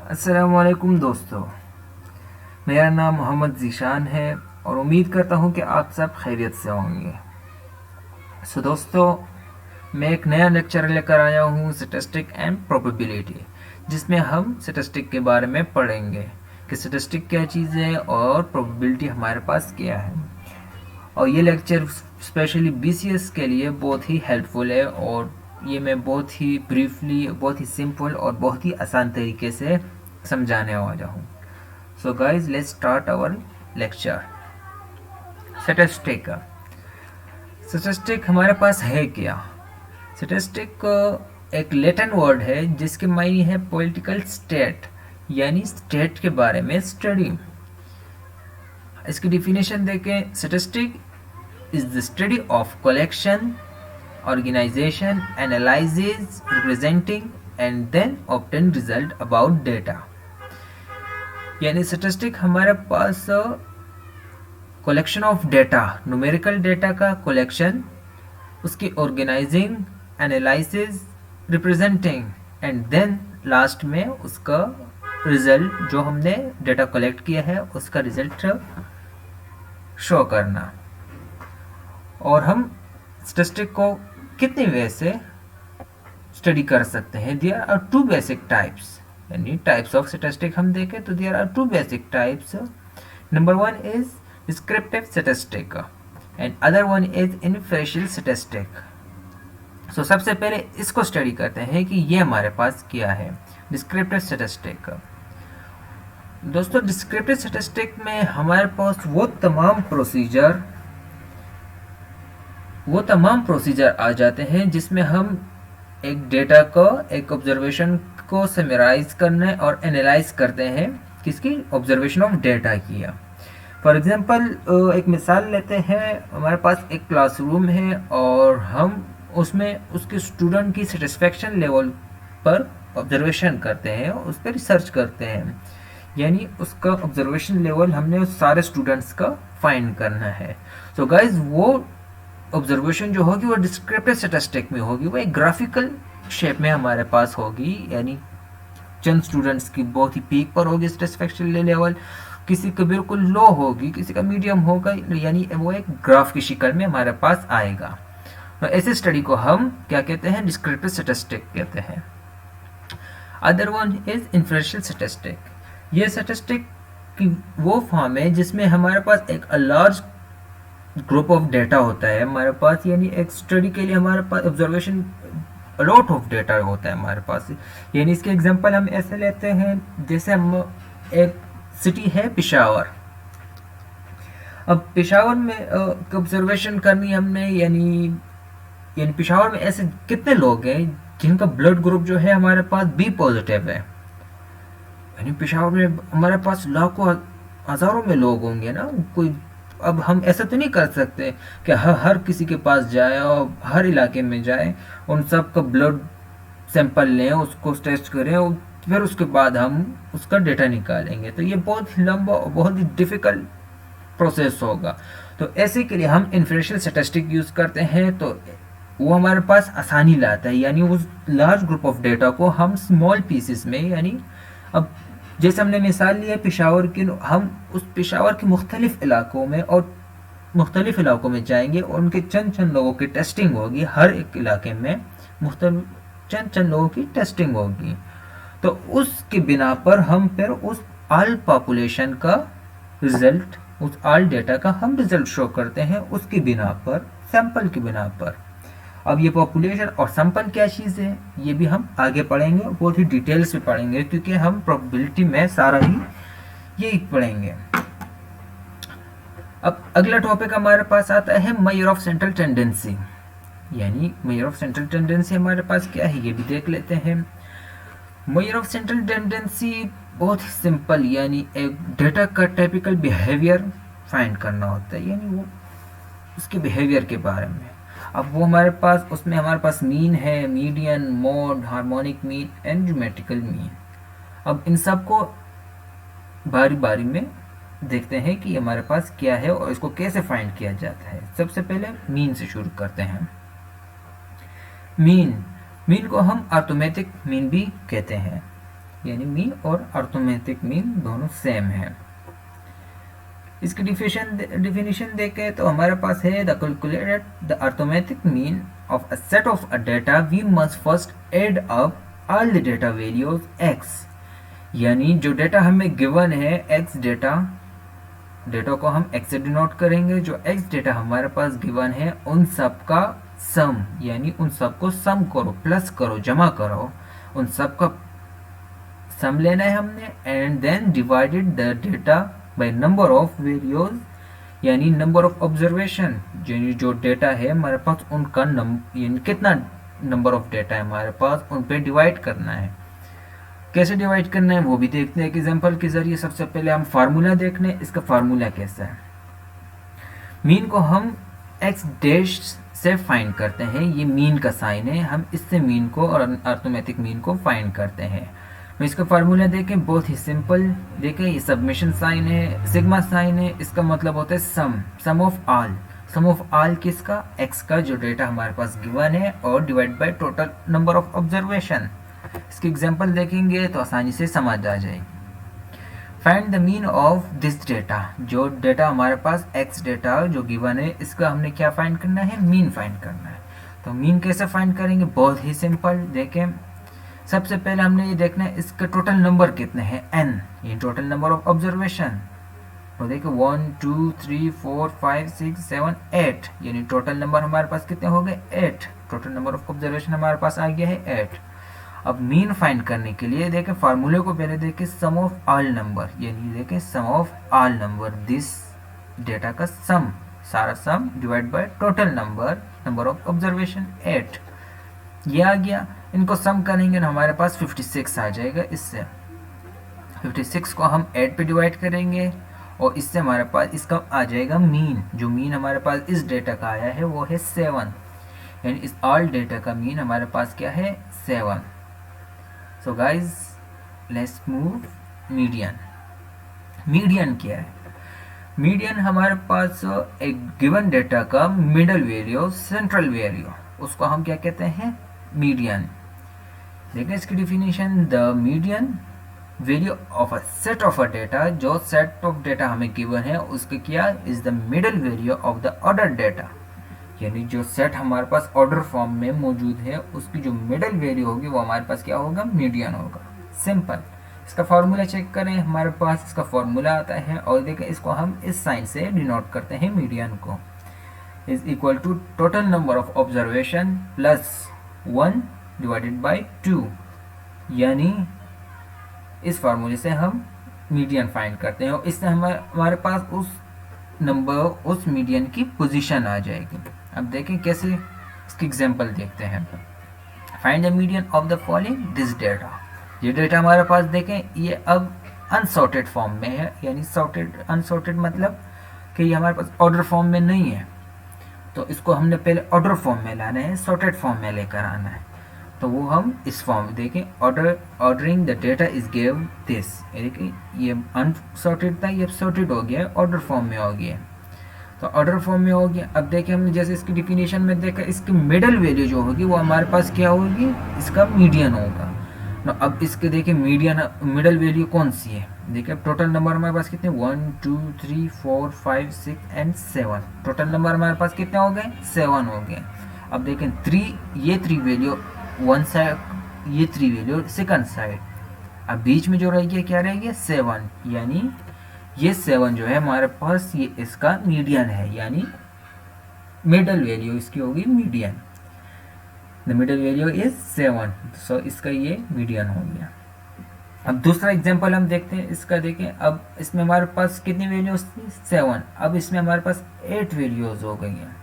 अस्सलामुअलैकुम दोस्तों, मेरा नाम मोहम्मद ज़ीशान है और उम्मीद करता हूँ कि आप सब खैरियत से होंगे। दोस्तों, मैं एक नया लेक्चर लेकर आया हूँ स्टैटिस्टिक एंड प्रोबेबिलिटी, जिसमें हम स्टैटिस्टिक के बारे में पढ़ेंगे कि स्टैटिस्टिक क्या चीज़ है और प्रोबेबिलिटी हमारे पास क्या है। और ये लेक्चर स्पेशली बीसीएस के लिए बहुत ही हेल्पफुल है और ये मैं बहुत ही ब्रीफली, बहुत ही सिंपल और बहुत ही आसान तरीके से समझाने वाला हूँ। So guys, let's start our lecture. Statistic statistic हमारे पास है क्या? स्टैटिस्टिक एक लैटिन वर्ड है जिसके मायने है पॉलिटिकल स्टेट, यानी स्टेट के बारे में स्टडी। इसकी डिफिनेशन देखें, statistic is the study of collection, organization, analysis, representing and then obtain result about data। यानी स्टैटिस्टिक हमारे पास collection of data, numerical data का कलेक्शन, उसकी organizing, analysis, representing and then last में उसका रिजल्ट, जो हमने डेटा कलेक्ट किया है उसका रिजल्ट शो करना। और हम स्टैटिस्टिक को कितने वे से स्टडी कर सकते हैं? There are two basic types, यानी टाइप्स ऑफ स्टैटिस्टिक हम देखें तो there are two basic types. Number one is descriptive statistic and other one is inferential statistic. So सबसे पहले इसको स्टडी करते हैं कि ये हमारे पास क्या है, डिस्क्रिप्टिव स्टैटिस्टिक। दोस्तों, डिस्क्रिप्टिव स्टैटिस्टिक में हमारे पास वो तमाम प्रोसीजर आ जाते हैं जिसमें हम एक डेटा को, एक ऑब्जर्वेशन को समराइज करने और एनालाइज करते हैं, किसकी? ऑब्जर्वेशन ऑफ डेटा किया। फॉर एग्जांपल, एक मिसाल लेते हैं, हमारे पास एक क्लासरूम है और हम उसमें उसके स्टूडेंट की सेटिस्फेक्शन लेवल पर ऑब्जर्वेशन करते हैं, उस पर रिसर्च करते हैं, यानी उसका ऑब्जर्वेशन लेवल हमने उस सारे स्टूडेंट्स का फाइंड करना है। सो गाइज, वो ऑब्जर्वेशन जो होगी वो डिस्क्रिप्टिव स्टैटिस्टिक में होगी, वो एक ग्राफिकल शेप में हमारे पास होगी, यानी चंद स्टूडेंट्स की बहुत ही पीक पर होगी सेटिस्फेक्शन लेवल, किसी का बिल्कुल लो होगी, किसी का मीडियम होगा, यानी वो एक ग्राफ की शक्ल में हमारे पास आएगा। तो ऐसे स्टडी को हम क्या कहते हैं? डिस्क्रिप्टिव स्टैटिस्टिक कहते हैं। Other one is inferential statistic. ये स्टैटिस्टिक की वो फॉर्म है जिसमें हमारे पास एक लार्ज ग्रुप ऑफ डेटा होता है हमारे पास, यानी एक स्टडी के लिए हमारे पास ऑब्जर्वेशन लॉट ऑफ डेटा होता है हमारे पास। यानी इसके एग्जांपल हम ऐसे लेते हैं, जैसे हम एक सिटी है पेशावर। अब पेशावर में ऑब्जर्वेशन करनी हमने, यानी पेशावर में ऐसे कितने लोग हैं जिनका ब्लड ग्रुप जो है हमारे पास बी पॉजिटिव है। यानी पेशावर में हमारे पास लाखों हजारों में लोग होंगे ना कोई। अब हम ऐसा तो नहीं कर सकते कि हर किसी के पास जाए और हर इलाके में जाए, उन सब का ब्लड सैंपल लें, उसको टेस्ट करें और फिर उसके बाद हम उसका डेटा निकालेंगे। तो ये बहुत ही लंबा और बहुत ही डिफिकल्ट प्रोसेस होगा। तो ऐसे के लिए हम इन्फरेंशियल स्टैटिस्टिक यूज़ करते हैं, तो वो हमारे पास आसानी लाता है, यानी उस लार्ज ग्रुप ऑफ डेटा को हम स्मॉल पीसेस में, यानी अब जैसे हमने मिसाल ली है पेशावर की, हम उस पेशावर के मुख्तलिफ इलाकों में और मुख्तलिफ इलाकों में जाएंगे और उनके चंद लोगों की टेस्टिंग होगी, हर एक इलाके में चंद लोगों की टेस्टिंग होगी। तो उसके बिना पर हम फिर उस ऑल पॉपुलेशन का रिजल्ट, उस ऑल डेटा का हम रिजल्ट शो करते हैं, उसकी बिना पर, सैंपल की बिना पर। अब ये पॉपुलेशन और सैंपल क्या चीज़ है, ये भी हम आगे पढ़ेंगे, बहुत ही डिटेल्स में पढ़ेंगे, क्योंकि हम प्रोबेबिलिटी में सारा ही यही पढ़ेंगे। अब अगला टॉपिक हमारे पास आता है मेजर ऑफ सेंट्रल टेंडेंसी। यानी मेजर ऑफ सेंट्रल टेंडेंसी हमारे पास क्या है, ये भी देख लेते हैं। मेजर ऑफ सेंट्रल टेंडेंसी बहुत ही सिंपल, यानी एक डेटा का टाइपिकल बिहेवियर फाइंड करना होता है, यानी वो उसके बिहेवियर के बारे में। अब वो उसमें हमारे पास मीन है, median, mode, harmonic mean and geometrical mean. अब इन सब को बारी बारी में देखते हैं कि हमारे पास क्या है और इसको कैसे फाइंड किया जाता है। सबसे पहले मीन से शुरू करते हैं। मीन को हम अर्थमेटिक मीन भी कहते हैं। यानी मीन और अर्थमेटिक मीन दोनों सेम है। इसकी डिफिनीशन देखें तो हमारे पास है the calculated the arithmetic mean of a set of a data we must first add up all the data values x, यानी जो डेटा हमें गिवन है x डेटा को हम x से डिनोट करेंगे, जो x डेटा हमारे पास गिवन है उन सब का सम, यानी उन सब को सम करो, प्लस करो, जमा करो, उन सब का सम लेना है हमने, and then divided the data by number of variates, यानी नंबर ऑफ ऑब्जर्वेशन, जो डेटा है हमारे पास उनका यानी कितना नंबर ऑफ डेटा है हमारे पास, उन पे डिवाइड करना है। कैसे डिवाइड करना है वो भी देखते हैं एक एग्जांपल के जरिए। सबसे पहले हम फार्मूला देख लें, इसका फार्मूला कैसा है। मीन को हम x डैश से फाइंड करते हैं, ये मीन का साइन है, हम इससे मीन को और अर्थमेटिक मीन को फाइंड करते हैं। मैं इसका फार्मूला देखें, बहुत ही सिंपल। देखें ये सबमिशन साइन है, सिग्मा साइन है, इसका मतलब होता है sum of all. Sum of all किसका, x का जो डेटा हमारे पास गिवन है, और divide by total number of observation. इसकी एग्जांपल देखेंगे तो आसानी से समझ आ जाएगी। Find the mean of this data, जो डेटा हमारे पास x डेटा जो गिवन है, इसका हमने क्या फाइंड करना है, मीन फाइंड करना है। तो मीन कैसे फाइंड करेंगे, बहुत ही सिंपल। देखें सबसे पहले हमने ये देखना है इसका टोटल नंबर कितने हैं, n, ये टोटल नंबर ऑफ ऑब्जर्वेशन। तो देखो 1 2 3 4 5 6 7 8, यानी टोटल नंबर हमारे पास कितने हो गए, 8। टोटल नंबर ऑफ ऑब्जर्वेशन हमारे पास आ गया है 8। अब मीन फाइंड करने के लिए देखें फार्मूले को पहले देखें, सम ऑफ ऑल नंबर, यानी देखें sum of all number, this data का सम, सारा sum divide by total number of observation 8, ये आ गया। इनको सम करेंगे ना हमारे पास 56 आ जाएगा। इससे 56 को हम 8 पे डिवाइड करेंगे और इससे हमारे पास इसका आ जाएगा मीन। जो मीन हमारे पास इस डेटा का आया है वो है 7, यानी इस ऑल डेटा का मीन हमारे पास क्या है, 7। सो guys let's move median. Median क्या है, मीडियन हमारे पास एक गिवन डेटा का मिडल वैल्यू, सेंट्रल वैल्यू, उसको हम क्या कहते हैं, मीडियन। देखें इसकी definition, the median value of a set of a data, जो सेट ऑफ डेटा हमें गिवन है उसके क्या is the middle value of the order data, यानी जो सेट हमारे पास ऑर्डर फॉर्म में मौजूद है उसकी जो मिडल वैल्यू होगी वो हमारे पास क्या होगा, मीडियन होगा। सिंपल। इसका फॉर्मूला चेक करें, हमारे पास इसका फॉर्मूला आता है और देखें इसको हम इस साइन से डिनोट करते हैं, मीडियन को, is equal to total number of observation plus 1 divided by 2, यानी इस फार्मूले से हम मीडियन फाइंड करते हैं और इससे हमारे पास उस मीडियन की पोजीशन आ जाएगी। अब देखें कैसे, इसकी एग्जांपल देखते हैं। Find the median of the following this data, ये डेटा हमारे पास देखें ये अब अनसॉर्टेड फॉर्म में है, यानी अनसॉर्टेड मतलब कि ये हमारे पास ऑर्डर फॉर्म में नहीं है, तो इसको हमने पहले ऑर्डर फॉर्म में लाना है, सॉर्टेड फॉर्म में लेकर आना है। तो वो हम इस फॉर्म में देखें, ordering the data is give this, ये अनसॉर्टेड था, ये सॉर्टेड हो गया, ऑर्डर फॉर्म में हो गया, तो ऑर्डर फॉर्म में हो गया। अब देखें हमने जैसे इसकी डिफिनीशन में देखा, इसकी मिडल वैल्यू जो होगी वो हमारे पास क्या होगी, इसका मीडियन होगा। अब इसके देखें मिडल वैल्यू कौन सी है, देखिए टोटल नंबर हमारे पास कितने, 1 2 3 4 5 6 एंड 7, टोटल नंबर हमारे पास कितने हो गए, 7 हो गए। अब देखें 3, ये 3 वैल्यू वन साइड, ये 3 वैल्यू सेकंड साइड, अब बीच में जो रह गया क्या रह गया, 7, यानी ये 7 जो है हमारे पास ये इसका मीडियन है, यानी मिडल वैल्यू इसकी होगी median. The middle value is 7, सो इसका ये मीडियन हो गया। अब दूसरा एग्जांपल हम देखते हैं, इसका देखें। अब इसमें हमारे पास कितनी वैल्यूज थी, 7, अब इसमें हमारे पास 8 वैल्यूज हो गई हैं।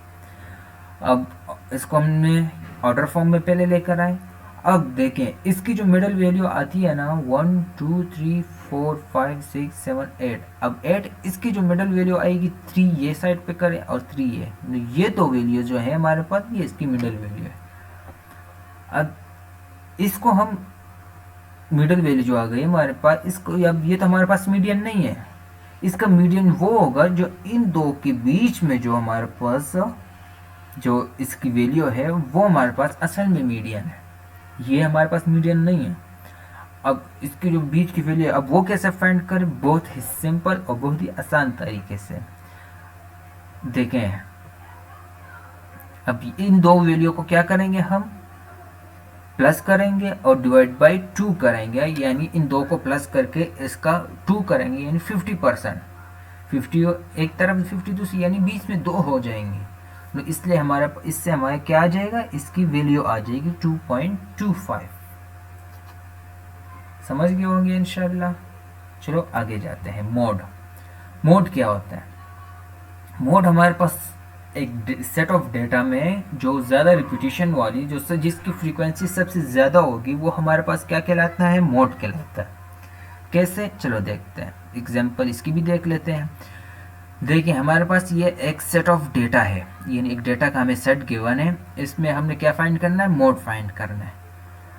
अब इसको हमने ऑर्डर फॉर्म में पहले लेकर आए। अब देखें इसकी जो मिडल वैल्यू आती है ना, 1 2 3 4 5 6 7 8, अब 8 इसकी जो मिडल वैल्यू आएगी 3 ये साइड पे करें और 3 ये दो वैल्यू जो है हमारे पास, ये इसकी मिडल वैल्यू है। अब इसको हम मिडल वैल्यू जो आ गई हमारे पास, इसको अब ये तो हमारे पास मीडियन नहीं है, इसका मीडियन वो होगा जो इन दो के बीच में जो हमारे पास जो इसकी वैल्यू है वो हमारे पास असल में मीडियन है, ये हमारे पास मीडियन नहीं है। अब इसकी जो बीच की वैल्यू है, अब वो कैसे फाइंड करें, बहुत ही सिंपल और बहुत ही आसान तरीके से देखें। अब इन दो वैल्यू को क्या करेंगे, हम प्लस करेंगे और डिवाइड बाई 2 करेंगे, यानी इन दो को प्लस करके इसका 2 करेंगे, यानी 50%। 50 एक तरफ 50 दूसरी, यानी बीच में 2 हो जाएंगे। तो इसलिए हमारा इससे हमारे क्या आ जाएगा, इसकी वैल्यू आ जाएगी 2.25। समझ गए होंगे इंशाल्लाह। चलो आगे जाते हैं। मोड क्या होता है? मोड हमारे पास एक सेट ऑफ डेटा में जो ज़्यादा रिपीटिशन वाली, जो जिसकी फ्रीक्वेंसी सबसे ज़्यादा होगी, वो हमारे पास क्या कहलाता है, मोड कहलाता है। कैसे, चलो देखते हैं। एग्जांपल इसकी भी देख लेते हैं। देखिए हमारे पास ये एक सेट ऑफ डेटा है, यानी एक डेटा का हमें सेट गिवन है, इसमें हमने क्या फाइंड करना है, मोड फाइंड करना है।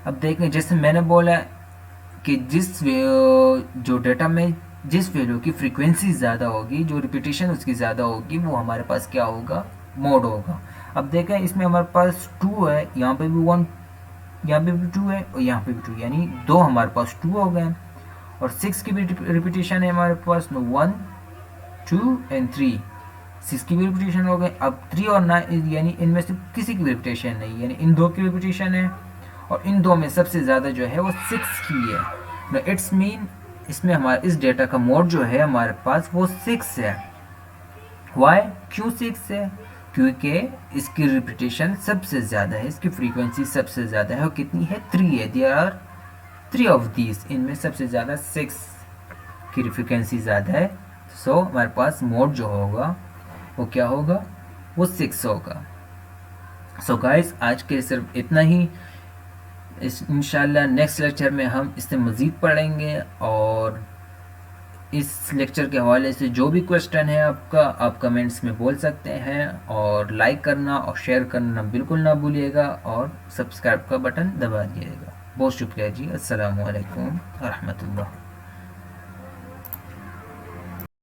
अब देखें, जैसे मैंने बोला कि जो डेटा में जिस वैल्यू की फ्रीक्वेंसी ज़्यादा होगी, जो रिपीटिशन उसकी ज़्यादा होगी, वो हमारे पास क्या होगा, मोड होगा। अब देखें इसमें हमारे पास 2 है, यहाँ पे भी 1, यहाँ पे भी 2 है और यहाँ पे भी 2, यानी 2 हमारे पास 2 हो गए। और 6 की भी रिपीटिशन है हमारे पास, 1 2 एंड 3, 6 की भी रिपीटिशन हो गए। अब 3 और 9, यानी इनमें से किसी की भी रिपीटिशन नहीं, यानी इन दो की रिपीटिशन है, और इन दो में सबसे ज़्यादा जो है वो 6 की है। इट्स मीन इसमें हमारे इस डेटा का मोड जो है हमारे पास वो 6 है। वाई, क्यों 6 है? क्योंकि इसकी रिपीटिशन सबसे ज़्यादा है, इसकी फ्रीक्वेंसी सबसे ज़्यादा है, और कितनी है, 3 है। देयर आर 3 ऑफ दीज, इनमें सबसे ज़्यादा 6 की फ्रीक्वेंसी ज़्यादा है। सो हमारे पास मोड जो होगा वो क्या होगा, वो 6 होगा। सो गाइस आज के सिर्फ इतना ही। इंशाल्लाह नेक्स्ट लेक्चर में हम इससे मज़ीद पढ़ेंगे, और इस लेक्चर के हवाले से जो भी क्वेश्चन है आपका, आप कमेंट्स में बोल सकते हैं, और लाइक करना और शेयर करना बिल्कुल ना भूलिएगा, और सब्सक्राइब का बटन दबा दिएगा। बहुत शुक्रिया जी। अस्सलामु अलैकुम व रहमतुल्लाह।